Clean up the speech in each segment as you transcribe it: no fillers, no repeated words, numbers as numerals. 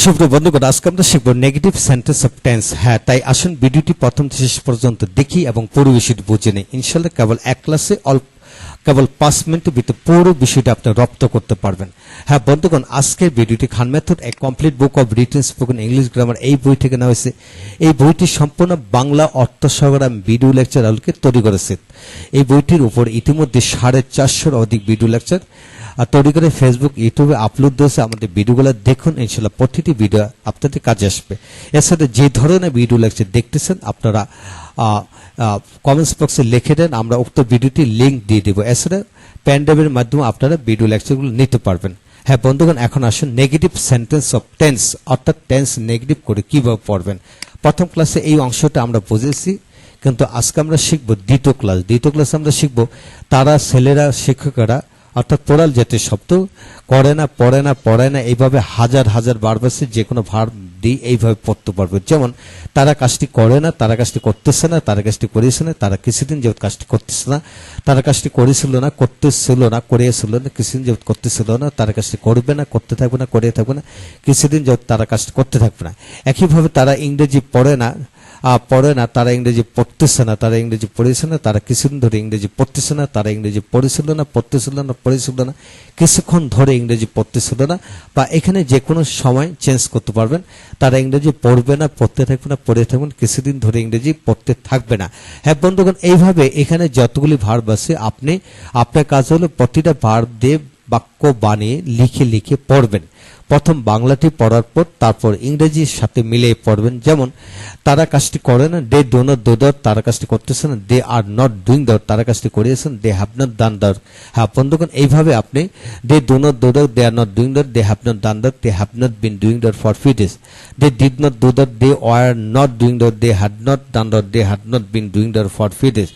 সুপ্রিয় বন্ধুগণ, আজকে আমরা শিখব নেগেটিভ সেন্টেন্স অফ টেন্স। হ্যাঁ, তাই আসুন ভিডিওটি প্রথম থেকে শেষ পর্যন্ত দেখি এবং পুরো বিষয়টি বুঝে নিই। ইনশাআল্লাহ কেবল এক ক্লাসে কেবল 5 মিনিটের ভিতরে পুরো বিষয়টা আপনি রপ্ত করতে পারবেন। হ্যাঁ বন্ধুগণ, আজকের ভিডিওটি Khan method a complete book of written spoken English grammar এই বই থেকে নেওয়া হয়েছে। এই বইটি সম্পূর্ণ বাংলা অর্থ সহকারে আমি ভিডিও লেকচার আলোকে তৈরি করেছি। এই বইটির উপর ইতিমধ্যে 450 অধিক ভিডিও লেকচার তৈরি করে ফেসবুক ইউটিউবে আপলোড দিয়েছে। আমাদের ভিডিওগুলো দেখুন, ইনশাল্লাহ প্রতিটি ভিডিও আপনাদের কাজে আসবে। এর সাথে যে ধরনের ভিডিও লেকচার দেখতেছেন আপনারা কমেন্টস বক্সে লিখে দেন, আমরা উক্ত ভিডিওটি লিঙ্ক দিয়ে দেবো। এছাড়া পেন ড্রাইভের মাধ্যমে আপনারা ভিডিও লেকচারগুলো নিতে পারবেন। হ্যাঁ বন্ধুগণ, এখন আসুন নেগেটিভ সেন্টেন্স অফ টেন্স, অর্থাৎ টেন্স নেগেটিভ করে কিভাবে পড়বেন। প্রথম ক্লাসে এই অংশটা আমরা বুঝেছি, কিন্তু আজকে আমরা শিখবো দ্বিতীয় ক্লাসে আমরা শিখবো তারা, ছেলেরা, শিক্ষকেরা, অর্থাৎ পোরাল জাতীয় শব্দ করে না, পড়ে না, পড়ায় না, এইভাবে হাজার হাজার ভার্ব আছে, যে কোনো ভার্ব দিয়ে এইভাবে পড়তে পারবে। যেমন তারা কাজটি করে না, তারা কাজটি করতেছে না, তারা কাজটি করেছে না, তারা কিছুদিন যাবত কাজটি করতেছে না, তারা কাজটি করেছিল না, করতেছিল না, করিয়েছিল না, কিছুদিন যাবত করতেছিল না, তারা কাজটি করবে না, করতে থাকবে না, করিয়ে থাকবে না, কিছুদিন যাবত তারা কাজটি করতে থাকবে না। একইভাবে তারা ইংরেজি পড়ে না, তারা ইংরেজি পড়তেছে না, তারা ইংরেজি পড়েছে না, তারা কিছুদিন ধরে ইংরেজি পড়তেছে না, তারা ইংরেজি পড়েছিল না, পড়েছিল না, কিছুক্ষণ ধরে ইংরেজি পড়তেছিল না, বা এখানে যে কোনো সময় চেঞ্জ করতে পারবেন। তারা ইংরেজি পড়বে না, পড়তে থাকবে না, পড়ে থাকবেন, কিছুদিন ধরে ইংরেজি পড়তে থাকবে না। হ্যাঁ বন্ধুগণ, এইভাবে এখানে যতগুলি ভার্ব আছে আপনার কাজ হলো প্রতিটা ভার্ব দিয়ে বাক্য বানিয়ে লিখে পড়বেন। প্রথম বাংলাটি পড়ার পর তারপর ইংরেজির সাথে মিলিয়ে পড়বেন। যেমন তারা কাজটি করে না, they do not do that, তারা কাজটি করতেছে না, they are not doing that, তারা কাজটি করিয়েছেন, they have not done that. হ্যাঁ বন্ধুগণ, এইভাবে আপনি they do not do that, they are not doing that, they have not done that, they have not been doing that for few days, they did not do that, they were not doing that, they had not done that, they had not been doing that for few days,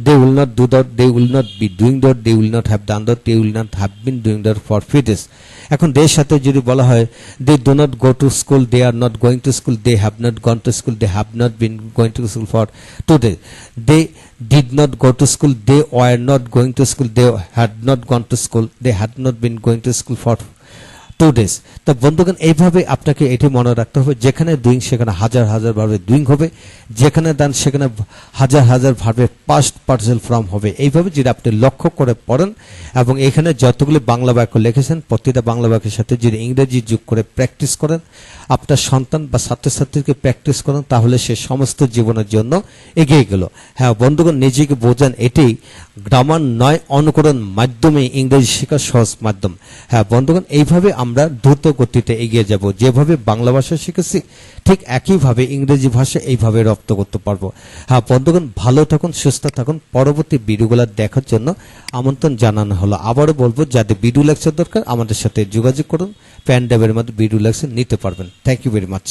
they will not do that, they will not be doing that, they will not have done that, they will not have been doing that for few days। এখন দের সাথে যদি বলা হয় they do not go to school, they are not going to school, they have not gone to school, they have not been going to school for 2 days, they did not go to school, they were not going to school, they had not gone to school, they had not been going to school for 2 days। তো বন্ধুগণ, এইভাবে আপনাকে এটি মনে রাখতে হবে, যেখানে doing সেখানে হাজার হাজার ভার্বে ডুইং হবে, যেখানে দান সেখানে হাজার হাজার ভার্বে পাস্ট পার্টিসিপাল ফর্ম হবে। এইভাবে যদি আপনি লক্ষ্য করে পড়েন এবং এখানে যতগুলি বাংলা বাক্য লিখেছেন প্রতিটা বাংলা বাক্যের সাথে যদি ইংরেজি যোগ করে প্র্যাকটিস করেন, আপনার সন্তান বা ছাত্রছাত্রীকে প্র্যাকটিস করেন, তাহলে সে সমস্ত জীবনের জন্য এগিয়ে গেল। হ্যাঁ বন্ধুগণ, নিজেকে বোঝান, এটি গ্রামার নয়, অনুকরণ মাধ্যমে ইংরেজি শেখার সহজ মাধ্যম। হ্যাঁ বন্ধুগণ, এইভাবে আমরা দ্রুত গতিতে এগিয়ে যাব। যেভাবে বাংলা ভাষা শিখেছি ঠিক একইভাবে ইংরেজি ভাষা এইভাবে রপ্ত করতে পারবো। হ্যাঁ বন্ধুগণ, ভালো থাকুন, সুস্থ থাকুন। পরবর্তী ভিডিওগুলো দেখার জন্য আমন্ত্রণ জানানো হলো। আবারও বলবো, যাদের ভিডিও লেকচার দরকার আমাদের সাথে যোগাযোগ করুন, পেন ড্রাইভের মধ্যে ভিডিও লেকচার নিতে পারবেন। Thank you very much.